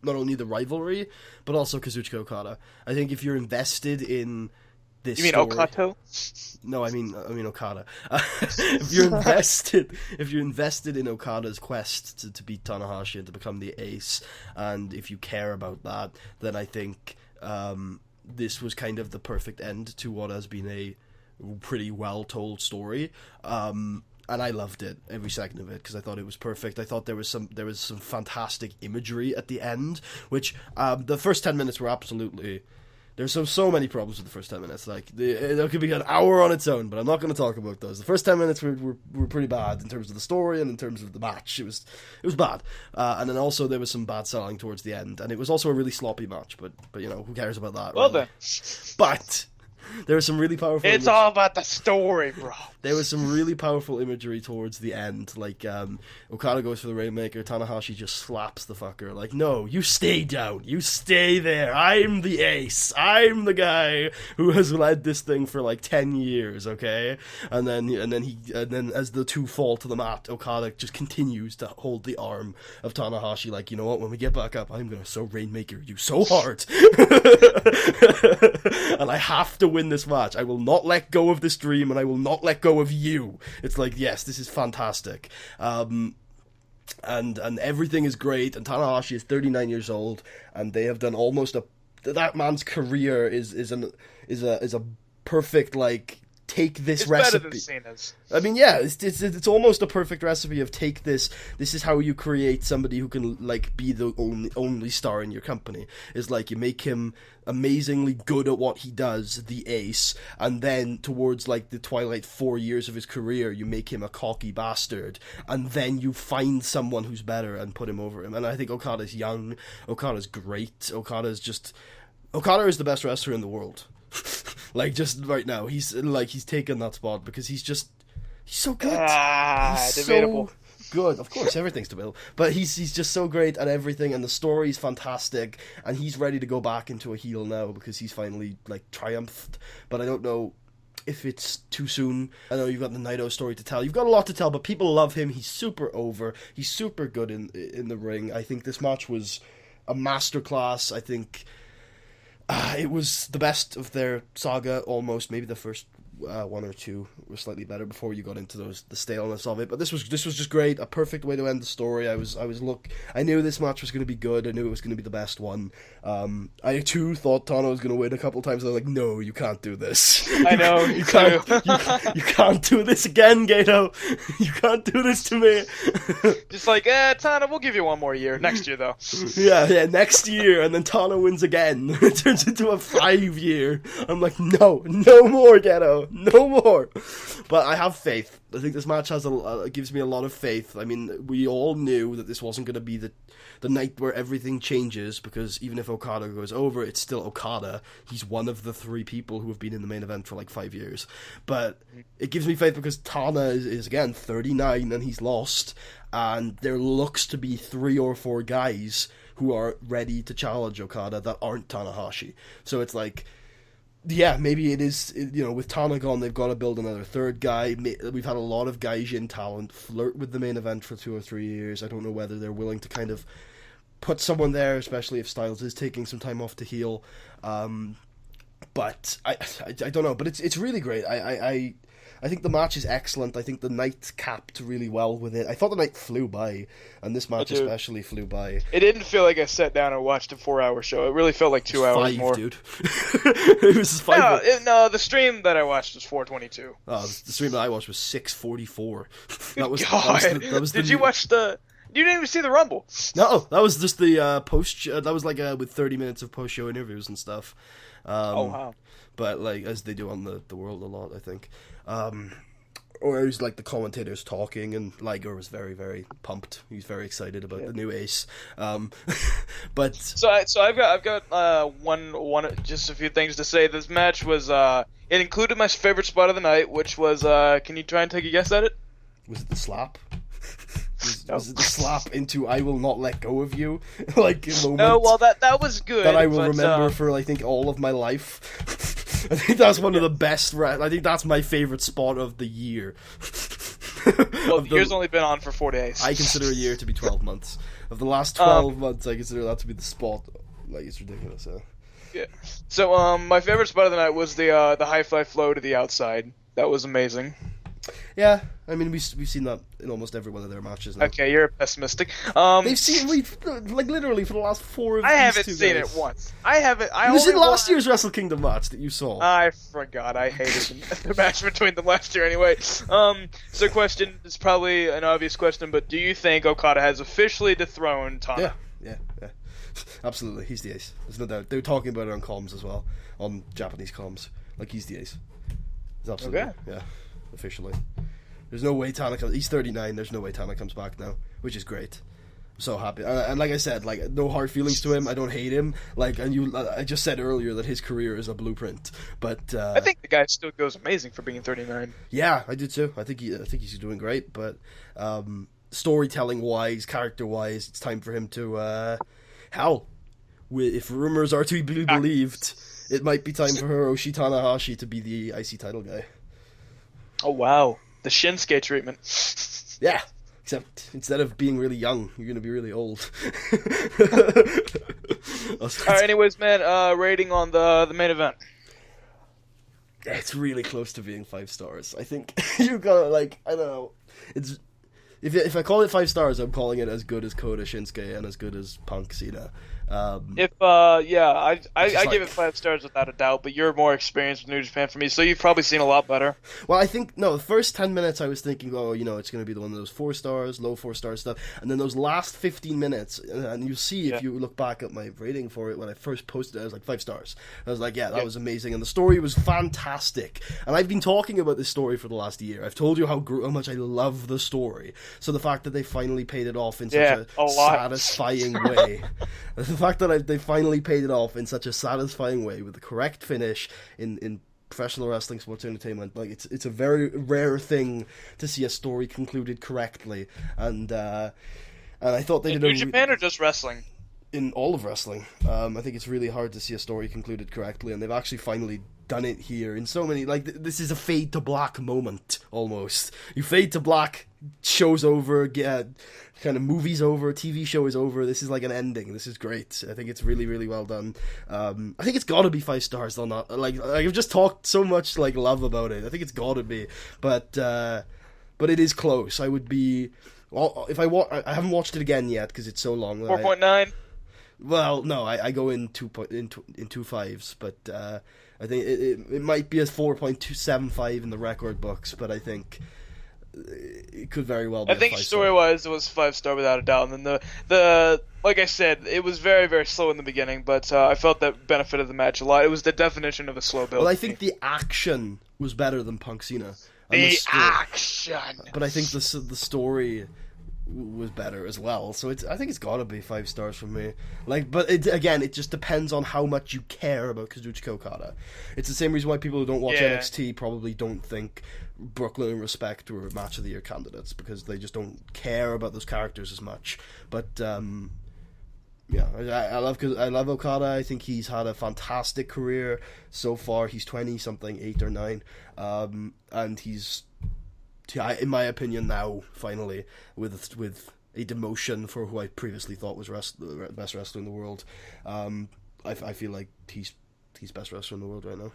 not only the rivalry but also Kazuchika Okada. I think if you're invested in this, you mean story, Okato? No, I mean Okada. If you're invested in Okada's quest to beat Tanahashi and to become the ace, and if you care about that, then I think this was kind of the perfect end to what has been a pretty well told story. And I loved it, every second of it, because I thought it was perfect. I thought there was some fantastic imagery at the end, which the first 10 minutes were absolutely. There's so many problems with the first 10 minutes. Like there could be an hour on its own, but I'm not going to talk about those. The first 10 minutes were pretty bad in terms of the story and in terms of the match. It was bad, and then also there was some bad selling towards the end, and it was also a really sloppy match. But who cares about that? Well really? then, but There was some really powerful. It's all about the story, bro. There was some really powerful imagery towards the end. Like, Okada goes for the Rainmaker, Tanahashi just slaps the fucker. Like, no, you stay down. You stay there. I'm the ace. I'm the guy who has led this thing for like 10 years, okay? And then as the two fall to the mat, Okada just continues to hold the arm of Tanahashi like, you know what, when we get back up, I'm gonna so Rainmaker you so hard. And I have to win this match. I will not let go of this dream, and I will not let go of you. It's like, yes, this is fantastic. And everything is great, and Tanahashi is 39 years old, and they have done almost that man's career is a perfect, like, take this it's recipe. Better than Cena's. I mean, yeah, it's almost a perfect recipe of take this. This is how you create somebody who can, like, be the only star in your company. Is like you make him amazingly good at what he does, the ace, and then towards like the twilight 4 years of his career, you make him a cocky bastard, and then you find someone who's better and put him over him. And I think Okada's young, Okada's great, Okada is the best wrestler in the world. Like, just right now, he's taken that spot because he's so good. He's debatable. So good. Of course, everything's debatable, but he's just so great at everything, and the story's fantastic, and he's ready to go back into a heel now because he's finally, like, triumphed. But I don't know if it's too soon. I know you've got the Naito story to tell. You've got a lot to tell, but people love him. He's super over. He's super good in the ring. I think this match was a masterclass. I think it was the best of their saga, almost. Maybe the first one or two were slightly better before you got into the staleness of it. But this was just great. A perfect way to end the story. I knew this match was going to be good. I knew it was going to be the best one. I too thought Tana was going to win a couple times. I was like, no, you can't do this. I know. you can't do this again, Gato. You can't do this to me. Just like, Tana, we'll give you one more year. Next year, though. Yeah, next year, and then Tana wins again. It turns into a 5-year. I'm like, no more, Gato. No more. But I have faith. I think this match gives me a lot of faith. I mean, we all knew that this wasn't going to be the night where everything changes, because even if Okada goes over, it's still Okada. He's one of the 3 people who have been in the main event for like 5 years. But it gives me faith because Tana is again 39 and he's lost, and there looks to be 3 or 4 guys who are ready to challenge Okada that aren't Tanahashi. So it's like, yeah, maybe it is, with Tana gone, they've got to build another 3rd guy. We've had a lot of Gaijin talent flirt with the main event for 2 or 3 years. I don't know whether they're willing to kind of put someone there, especially if Styles is taking some time off to heal. But I don't know. But it's really great. I think the match is excellent. I think the night capped really well with it. I thought the night flew by, and this match especially flew by. It didn't feel like I sat down and watched a 4-hour show. It really felt like 2 hours 5, more. Dude. It was 5. No, the stream that I watched was 4:22. Oh, the stream that I watched was 6:44. That was Did you watch the... You didn't even see the Rumble. No, that was just the post... that was like with 30 minutes of post-show interviews and stuff. Oh, wow. But, like, as they do on the World a lot, I think. Or it was like the commentators talking, and Liger was very, very pumped. He was very excited about the new ace. But so I've got one just a few things to say. This match was it included my favorite spot of the night, which was can you try and take a guess at it? Was it the slap? No. Was it the slap into "I will not let go of you"? Like a moment. No, well that was good. That I will remember for I think all of my life. I think that's one of the best. I think that's my favorite spot of the year. Well, the year's only been on for 4 days. I consider a year to be 12 months. Of the last 12 months, I consider that to be the spot. Like, it's ridiculous. Yeah. So my favorite spot of the night was the high fly flow to the outside. That was amazing. Yeah, I mean we've seen that in almost every one of their matches now. Okay, you're pessimistic. We've like literally for the last 4 of these I haven't two seen guys. it once. I haven't. It was in last year's Wrestle Kingdom match that you saw. I forgot. I hated the match between them last year anyway. So question, it's probably an obvious question, but do you think Okada has officially dethroned Tana? Yeah. Absolutely, he's the ace. There's no doubt. They were talking about it on comms as well, on Japanese comms. Like, he's the ace. He's absolutely, yeah, officially. There's no way Tana comes... He's 39, there's no way Tana comes back now, which is great. So happy, and like I said, like no hard feelings to him. I don't hate him. Like, and I just said earlier that his career is a blueprint. But I think the guy still goes amazing for being 39. yeah, I do too. I think he's doing great. But storytelling wise, character wise, it's time for him to hell. If rumors are to be believed, it might be time for Hiroshi Tanahashi to be the IC title guy. Oh wow, the Shinsuke treatment. Yeah. Except instead of being really young, you're gonna be really old. Alright, anyways, man, rating on the main event. It's really close to being 5 stars. I think you gotta I don't know. It's if I call it 5 stars, I'm calling it as good as Kota Shinsuke and as good as Punk Cena. I give it 5 stars without a doubt, but you're more experienced with New Japan for me, so you've probably seen a lot better. Well, I think, the first 10 minutes I was thinking, it's going to be the one of those 4 stars, low 4 star stuff, and then those last 15 minutes, and you'll see if you look back at my rating for it, when I first posted it, I was like 5 stars. I was like, that was amazing, and the story was fantastic, and I've been talking about this story for the last year. I've told you how much I love the story, so the fact that they finally paid it off in such a satisfying way. The fact that they finally paid it off in such a satisfying way with the correct finish in professional wrestling sports entertainment, it's a very rare thing to see a story concluded correctly, and I thought they did New Japan or just wrestling? In all of wrestling. I think it's really hard to see a story concluded correctly, and they've actually finally done it here in so many, this is a fade to black moment, almost. You fade to black, show's over, kind of movie's over, TV show is over, this is like an ending. This is great. I think it's really, really well done. I think it's gotta be 5 stars, though, not, I've just talked so much, love about it. I think it's gotta be, but it is close. I would be, well, if I haven't watched it again yet, because it's so long. 4.9? Well, no, I go in 2 fives, but I think it might be a 4.275 in the record books, but I think it could very well be. I think story-wise, it was 5 star without a doubt. And then the like I said, it was very, very slow in the beginning, but I felt that benefited the match a lot. It was the definition of a slow build. Well, I think the action was better than Punk Cena. The action, but I think the story was better as well, so I think it's gotta be 5 stars from me. But it just depends on how much you care about Kazuchika Okada. It's the same reason why people who don't watch NXT probably don't think Brooklyn and Respect were Match of the Year candidates, because they just don't care about those characters as much. But I love Okada. I think he's had a fantastic career so far. He's 20 something, 8 or 9, and he's, in my opinion, now finally with a demotion for who I previously thought was the best wrestler in the world. I feel like he's best wrestler in the world right now.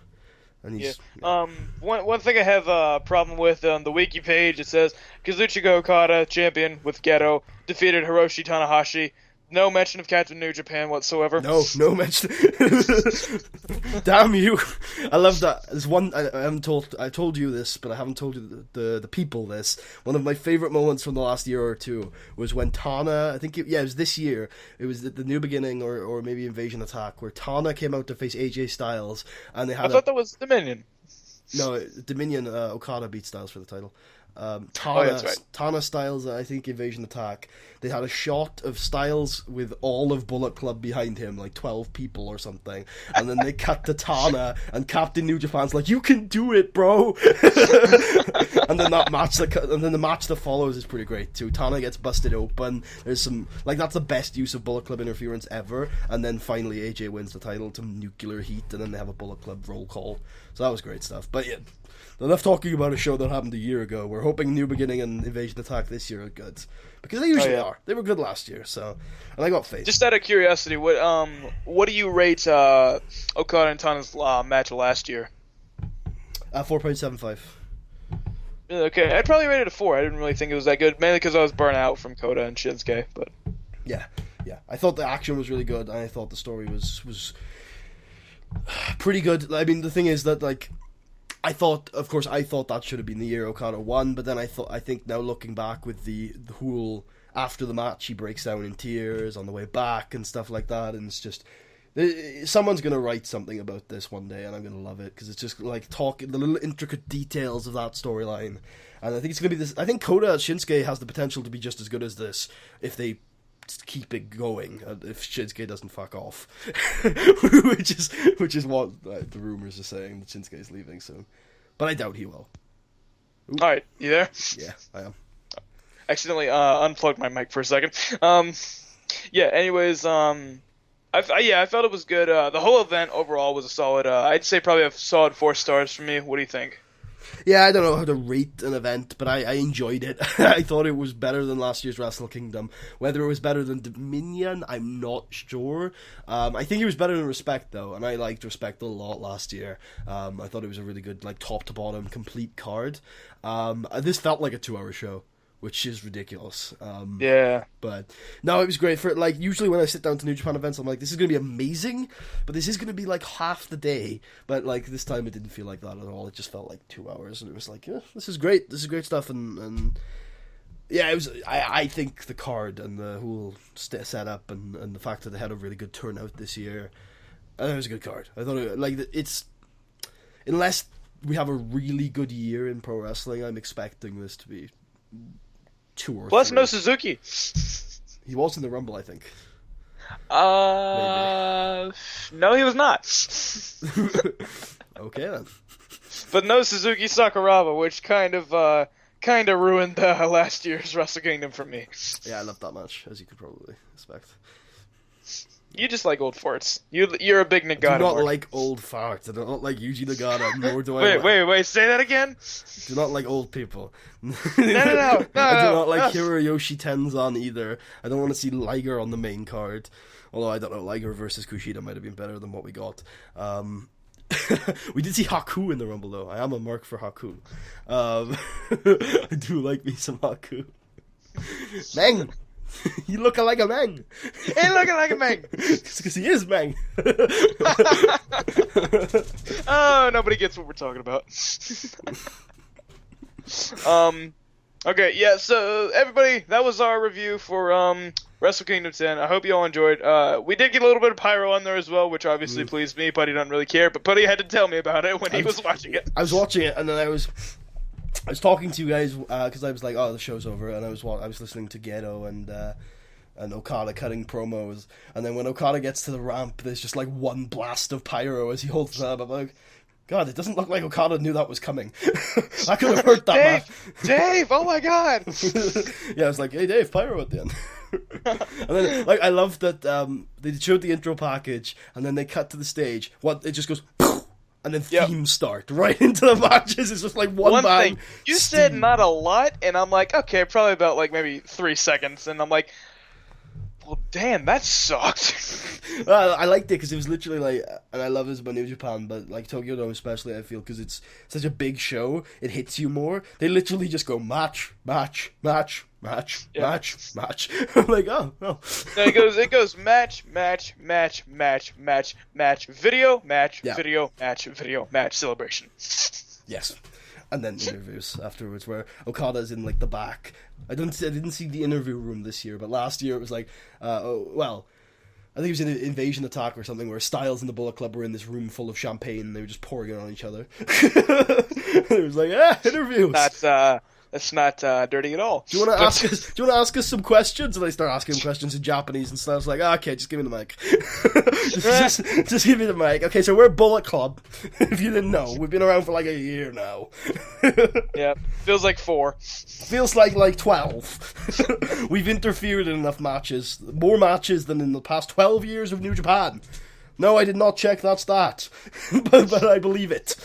And he's, One thing I have a problem with on the wiki page, it says Kazuchika Okada, champion with Geto, defeated Hiroshi Tanahashi. No mention of Captain New Japan whatsoever. No mention. Damn you! I love that. There's one I told you this, but I haven't told you the people this. One of my favorite moments from the last year or two was when Tana, I think it was this year. It was the New Beginning or maybe Invasion Attack, where Tana came out to face AJ Styles, and they had. I thought that was Dominion. No, Dominion. Okada beat Styles for the title. That's right. Tana Styles, I think Invasion Attack. They had a shot of Styles with all of Bullet Club behind him, 12 people or something, and then they cut to Tana, and Captain New Japan's like, "You can do it, bro!" And then the match that follows is pretty great too. Tana gets busted open. There's some that's the best use of Bullet Club interference ever. And then finally AJ wins the title to nuclear heat, and then they have a Bullet Club roll call. So that was great stuff. But yeah. Enough talking about a show that happened a year ago. We're hoping New Beginning and Invasion Attack this year are good, because they usually are. They were good last year, and I got faith. Just out of curiosity, what do you rate Okada and Tana's match last year? 4.75. Okay, I'd probably rate it a 4. I didn't really think it was that good, mainly because I was burnt out from Kota and Shinsuke. But yeah, I thought the action was really good, and I thought the story was pretty good. I mean, the thing is that I thought that should have been the year Okada won, but then I think now looking back with the whole after the match, he breaks down in tears on the way back and stuff like that, and it's just someone's gonna write something about this one day, and I'm gonna love it, because it's just talking the little intricate details of that storyline, and I think it's gonna be this. I think Kota Shinsuke has the potential to be just as good as this if they keep it going if Shinsuke doesn't fuck off, which is what the rumors are saying, that Shinsuke's leaving soon, but I doubt he will. All right, you there? Yeah, I am. Accidentally unplugged my mic for a second. Yeah. Anyways, I felt it was good. The whole event overall was a solid. I'd say probably a solid 4 stars for me. What do you think? Yeah, I don't know how to rate an event, but I enjoyed it. I thought it was better than last year's Wrestle Kingdom. Whether it was better than Dominion, I'm not sure. I think it was better than Respect, though, and I liked Respect a lot last year. I thought it was a really good, like, top-to-bottom, complete card. This felt like a 2-hour show, which is ridiculous. Yeah. But, no, it was great. For like, usually when I sit down to New Japan events, I'm like, this is going to be amazing, but this is going to be, like, half the day. But, like, this time it didn't feel like that at all. It just felt like 2 hours, and it was like, yeah, this is great. This is great stuff, and yeah, it was. I think the card and the whole setup and the fact that they had a really good turnout this year, I thought it was a good card. I thought it's, unless we have a really good year in pro wrestling, I'm expecting this to be 2 or Plus 3. no Suzuki. He was in the Rumble, I think. No, he was not. Okay then. But no Suzuki Sakuraba, which kind of ruined last year's Wrestle Kingdom for me. Yeah, I loved that match, as you could probably expect. You just like old farts. You're a big Nagata. I do not mark. like old farts. I do not like Yuji Nagata, nor do I Wait, say that again? do not like old people. No. I do not like Hiroyoshi Tenzan either. I don't want to see Liger on the main card. Although I don't know, Liger versus Kushida might have been better than what we got. We did see Haku in the Rumble, though. I am a mark for Haku. I do like me some Haku. Meng! You look like a Meng! Hey, looking like a Meng! It's because he is Meng! Oh, nobody gets what we're talking about. Okay, yeah, so everybody, that was our review for Wrestle Kingdom 10. I hope you all enjoyed. We did get a little bit of pyro on there as well, which obviously pleased me. Putty doesn't really care, but Putty had to tell me about it when he was watching it. I was watching it, and then I was talking to you guys because I was like, oh, the show's over, and I was listening to Gedo and Okada cutting promos, and then when Okada gets to the ramp, there's just like one blast of pyro as he holds it up. I'm like, God, it doesn't look like Okada knew that was coming. I could have hurt that much. Dave, oh my God! Yeah, I was like, hey Dave, pyro at the end. And then, like, I love that they showed the intro package, and then they cut to the stage. It just goes, and then themes start right into the matches. It's just like one bang. Thing, you said not a lot, and I'm like, okay, probably about like maybe 3 seconds, and I'm like, well, damn, that sucked. I liked it because it was literally like, and I love this about New Japan, but like Tokyo Dome especially, I feel, because it's such a big show, it hits you more. They literally just go match, match, match, match, match, match. I'm like, oh. No, it goes match, match, match, match, match, match, video, match, video, match, video, match, celebration. Yes. And then interviews afterwards where Okada's in like the back. I didn't see the interview room this year, but last year it was like, I think it was an Invasion Attack or something where Styles and the Bullet Club were in this room full of champagne and they were just pouring it on each other. It was like, interviews. That's not dirty at all. Do you want to ask us some questions? And they start asking him questions in Japanese, and Styles like, okay, just give me the mic. just give me the mic. Okay, so we're Bullet Club. If you didn't know, we've been around for like a year now. Yeah, feels like 4. Feels like 12. We've interfered in enough matches, more matches than in the past 12 years of New Japan. No, I did not check that stat, but I believe it.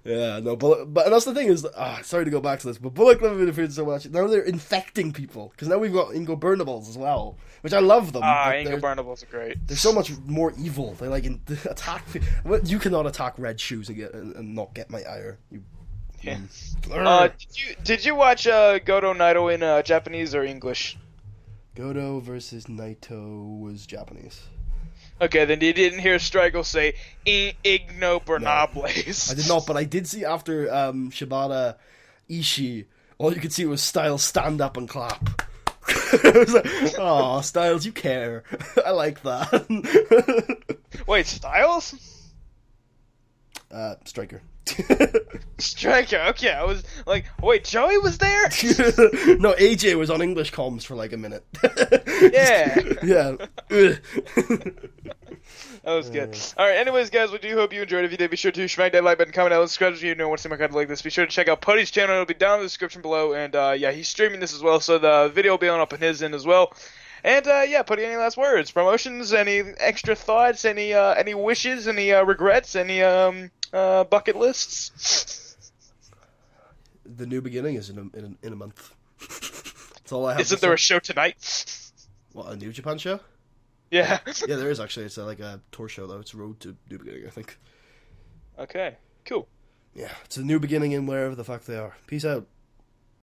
Yeah, no, but that's the thing is, sorry to go back to this, but Bullet Club have interfered so much. Now they're infecting people, because now we've got Ingo Burnables as well, which I love them. Ingo Burnables are great. They're so much more evil. They attack. You cannot attack Red Shoes and not get my ire. Yeah. Did you watch Goto Naito in Japanese or English? Goto versus Naito was Japanese. Okay, then you didn't hear Strikel say Igno Bernables. No, I did not, but I did see after Shibata Ishii, all you could see was Styles stand up and clap. I was like, oh, Styles, you care. I like that. Wait, Styles? Striker. Striker. Okay, I was like, wait, Joey was there? No, AJ was on English comms for like a minute. Yeah. Yeah. That was good. Alright, anyways, guys, we do hope you enjoyed. If you did, be sure to smack that like button, comment down, subscribe if you know what's in my content like this. Be sure to check out Puddy's channel. It'll be down in the description below. And, yeah, he's streaming this as well, so the video will be on up on his end as well. And, yeah, Puddy, any last words? Promotions? Any extra thoughts? Any wishes? Any, regrets? Any, bucket lists? The new beginning is in a month. That's all I have. Isn't there a show tonight? What, a New Japan show? Yeah. Yeah, there is actually. It's like a tour show though. It's Road to New Beginning, I think. Okay, cool. Yeah, it's a new beginning in wherever the fuck they are. Peace out.